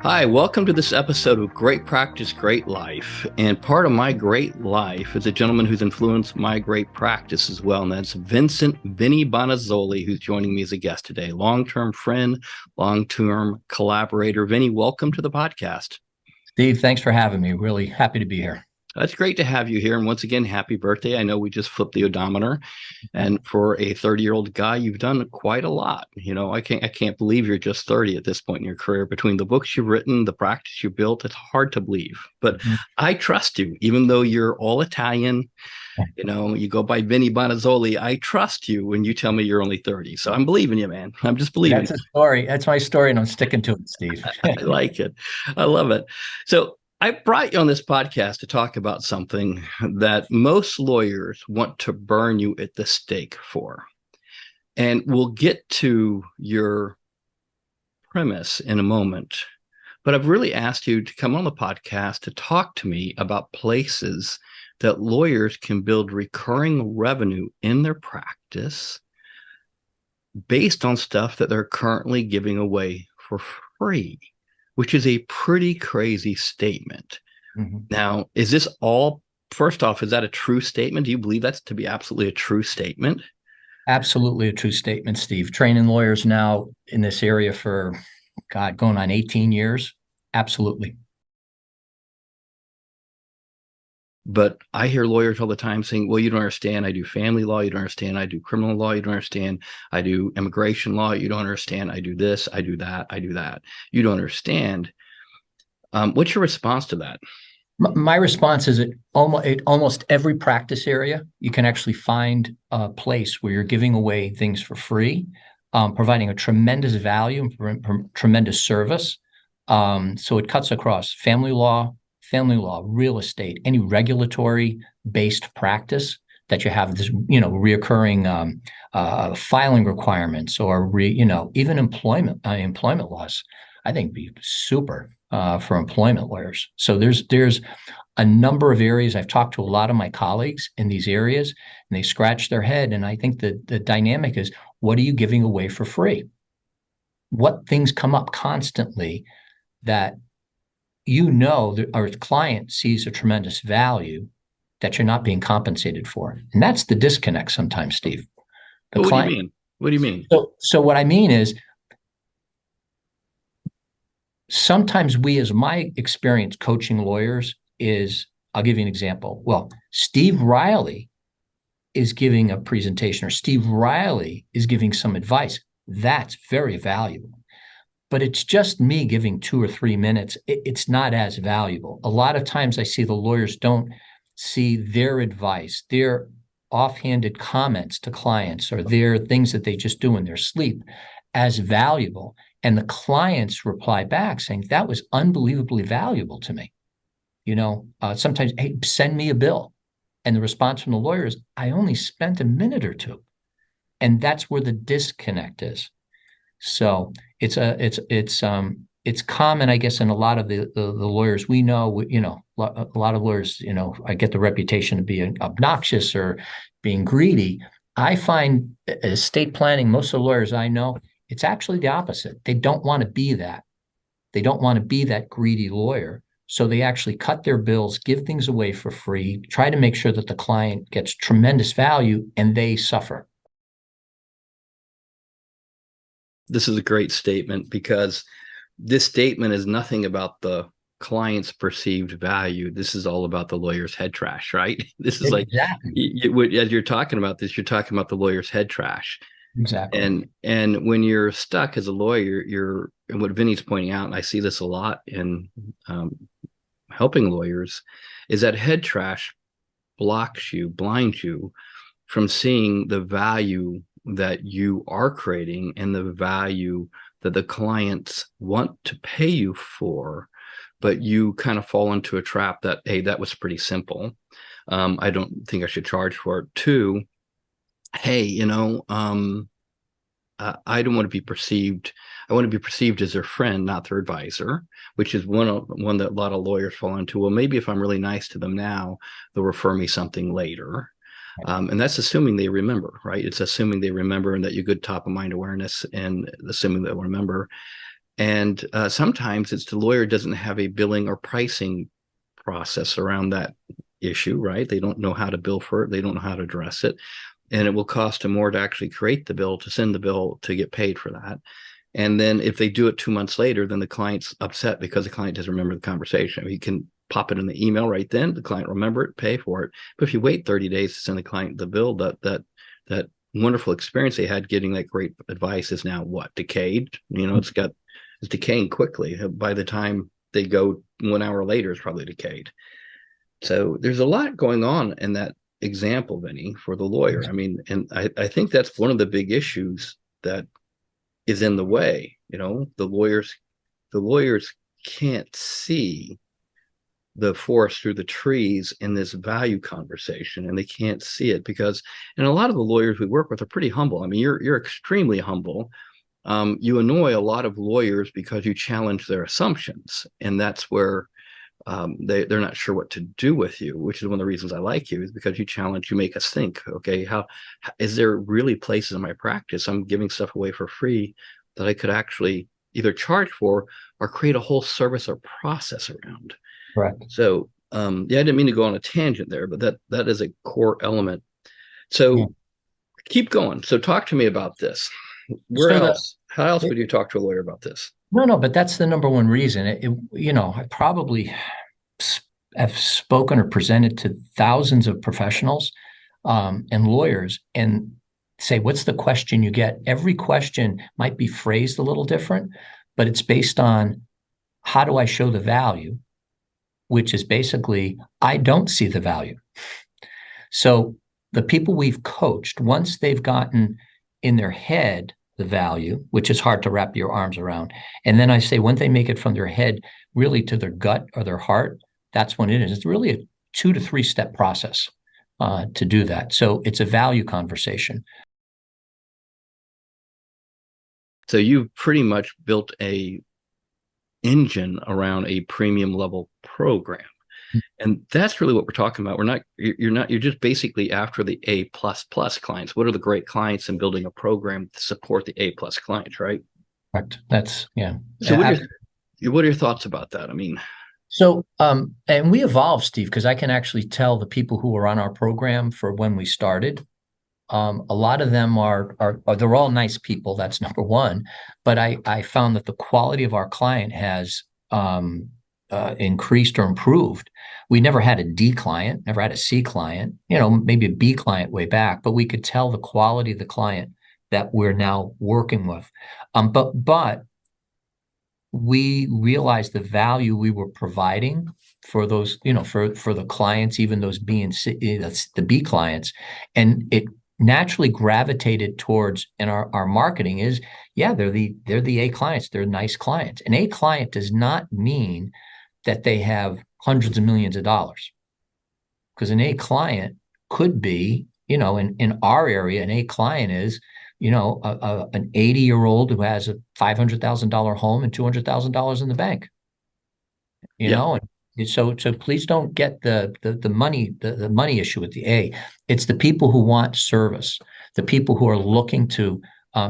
Hi, welcome to this episode of Great Practice, Great Life. And part of my great life is a gentleman who's influenced my great practice as well. And that's Vinnie Bonazzoli, who's joining me as a guest today. Long-term friend, long-term collaborator. Vinnie, welcome to the podcast. Steve, thanks for having me. Really happy to be here. It's great to have you here. And once again, happy birthday. I know we just flipped the odometer. And for a 30-year-old guy, you've done quite a lot. You know, I can't believe you're just 30 at this point in your career. Between the books you've written, the practice you built, it's hard to believe. But I trust you, even though you're all Italian. You know, you go by Vinnie Bonazzoli. I trust you when you tell me you're only 30. So I'm believing you, man. I'm just believing. That's a story. That's my story, and I'm sticking to it, Steve. I like it. I love it. So I brought you on this podcast to talk about something that most lawyers want to burn you at the stake for. And we'll get to your premise in a moment. But I've really asked you to come on the podcast to talk to me about places that lawyers can build recurring revenue in their practice based on stuff that they're currently giving away for free, which is a pretty crazy statement. Now, is this all, first off, is that a true statement? Do you believe that's to be absolutely a true statement? Absolutely a true statement, Steve. Training lawyers now in this area for, God, going on 18 years. Absolutely. But I hear lawyers all the time saying, well, you don't understand. I do family law. You don't understand. I do criminal law. You don't understand. I do immigration law. You don't understand. I do this. I do that. I do that. You don't understand. What's your response to that? My response is that almost every practice area, you can actually find a place where you're giving away things for free, providing a tremendous value and tremendous service. So it cuts across family law, real estate, any regulatory-based practice that you have this, reoccurring filing requirements, or even employment laws. I think be super for employment lawyers. So there's a number of areas. I've talked to a lot of my colleagues in these areas, and they scratch their head. And I think that the dynamic is, what are you giving away for free? What things come up constantly that our client sees a tremendous value that you're not being compensated for? And that's the disconnect sometimes, Steve. What do you mean? What do you mean? So what I mean is, sometimes as my experience coaching lawyers is, I'll give you an example. Well, Steve Riley is giving a presentation, or Steve Riley is giving some advice. That's very valuable. But it's just me giving 2 or 3 minutes. It's not as valuable. A lot of times I see the lawyers don't see their advice, their offhanded comments to clients, or their things that they just do in their sleep as valuable. And the clients reply back saying, that was unbelievably valuable to me. Sometimes, hey, send me a bill. And the response from the lawyer is, I only spent a minute or two. And that's where the disconnect is. So it's common, I guess, in a lot of the lawyers we know. A lot of lawyers, I get the reputation of being obnoxious or being greedy. I find estate planning, most of the lawyers I know, it's actually the opposite. They don't want to be that. They don't want to be that greedy lawyer. So they actually cut their bills, give things away for free, try to make sure that the client gets tremendous value, and they suffer. This is a great statement, because this statement is nothing about the client's perceived value. This is all about the lawyer's head trash, right? This is exactly. As you're talking about this, you're talking about the lawyer's head trash. Exactly. And when you're stuck as a lawyer, and what Vinny's pointing out, and I see this a lot in helping lawyers, is that head trash blinds you from seeing the value that you are creating and the value that the clients want to pay you for. But you kind of fall into a trap that, hey, that was pretty simple. I don't think I should charge for it. Two, hey, I don't want to be perceived. I want to be perceived as their friend, not their advisor, which is one that a lot of lawyers fall into. Well, maybe if I'm really nice to them now, they'll refer me something later. And that's assuming they remember, right? It's assuming they remember, and that you good top of mind awareness, and assuming they'll remember. And sometimes it's the lawyer doesn't have a billing or pricing process around that issue, right? They don't know how to bill for it. They don't know how to address it. And it will cost them more to actually create the bill, to send the bill, to get paid for that. And then if they do it 2 months later, then the client's upset because the client doesn't remember the conversation. He can pop it in the email right then. The client will remember it, pay for it. But if you wait 30 days to send the client the bill, that wonderful experience they had getting that great advice is now what? Decayed. It's decaying quickly. By the time they go 1 hour later, it's probably decayed. So there's a lot going on in that example, Vinnie, for the lawyer. I mean, and I think that's one of the big issues that is in the way. The lawyers can't see the forest through the trees in this value conversation, and they can't see it because, and a lot of the lawyers we work with are pretty humble. I mean, you're extremely humble. You annoy a lot of lawyers because you challenge their assumptions, and that's where they're not sure what to do with you, which is one of the reasons I like you, is because you make us think, okay, how is there really places in my practice I'm giving stuff away for free that I could actually either charge for or create a whole service or process around. Correct. So I didn't mean to go on a tangent there, but that is a core element. So keep going. So talk to me about this. How else would you talk to a lawyer about this? No, but that's the number one reason. I probably have spoken or presented to thousands of professionals and lawyers, and say, what's the question you get? Every question might be phrased a little different, but it's based on, how do I show the value? Which is basically, I don't see the value. So the people we've coached, once they've gotten in their head the value, which is hard to wrap your arms around, and then I say, when they make it from their head really to their gut or their heart, that's when it is. It's really a 2 to 3 step process to do that. So it's a value conversation. So you've pretty much built a engine around a premium level program. And that's really what we're talking about. You're just basically after the A++ clients. What are the great clients, and building a program to support the A+ clients, right? Correct. That's, yeah. So what are your thoughts about that? I mean, so, and we evolved, Steve, because I can actually tell the people who are on our program for when we started, a lot of them are they're all nice people. That's number one. But I found that the quality of our client has increased or improved. We never had a D client, never had a C client, maybe a B client way back, but we could tell the quality of the client that we're now working with. But we realized the value we were providing for those, for the clients, even those B and C, that's the B clients, and it naturally gravitated towards, and our marketing is, they're the A clients. They're nice clients. An A client does not mean that they have hundreds of millions of dollars, because an A client could be, in our area, an A client is, an 80-year-old who has a $500,000 home and $200,000 in the bank. And so please don't get the money issue with the A. It's the people who want service, the people who are looking to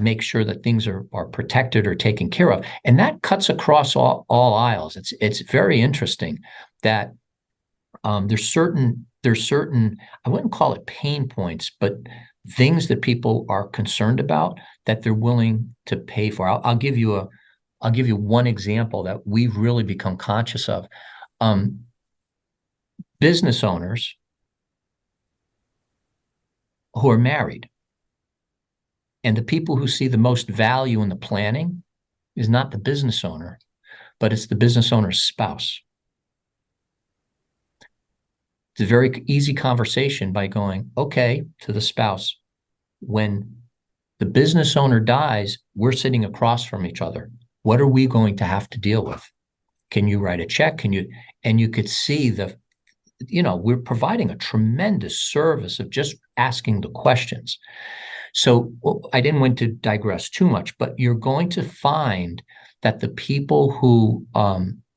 make sure that things are protected or taken care of, and that cuts across all aisles. It's very interesting that there's certain, I wouldn't call it pain points, but things that people are concerned about that they're willing to pay for. I'll give you one example that we've really become conscious of. Business owners who are married, and the people who see the most value in the planning is not the business owner, but it's the business owner's spouse. It's a very easy conversation by going, okay, to the spouse, when the business owner dies, we're sitting across from each other. What are we going to have to deal with? Can you write a check? And you could see we're providing a tremendous service of just asking the questions. So I didn't want to digress too much, but you're going to find that the people who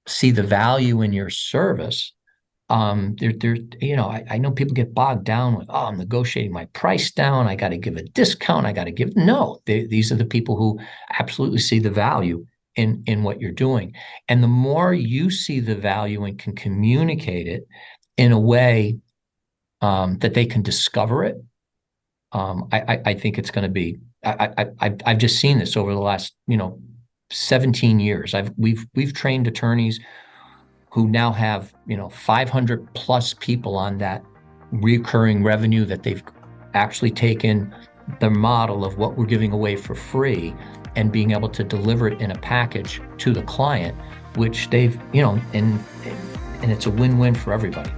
see the value in your service, I know people get bogged down with, I'm negotiating my price down, I got to give a discount, these are the people who absolutely see the value in what you're doing. And the more you see the value and can communicate it in a way that they can discover it, I think it's going to be. I've just seen this over the last 17 years. We've trained attorneys who now have 500 plus people on that recurring revenue that they've actually taken the model of what we're giving away for free and being able to deliver it in a package to the client, which they've and it's a win-win for everybody.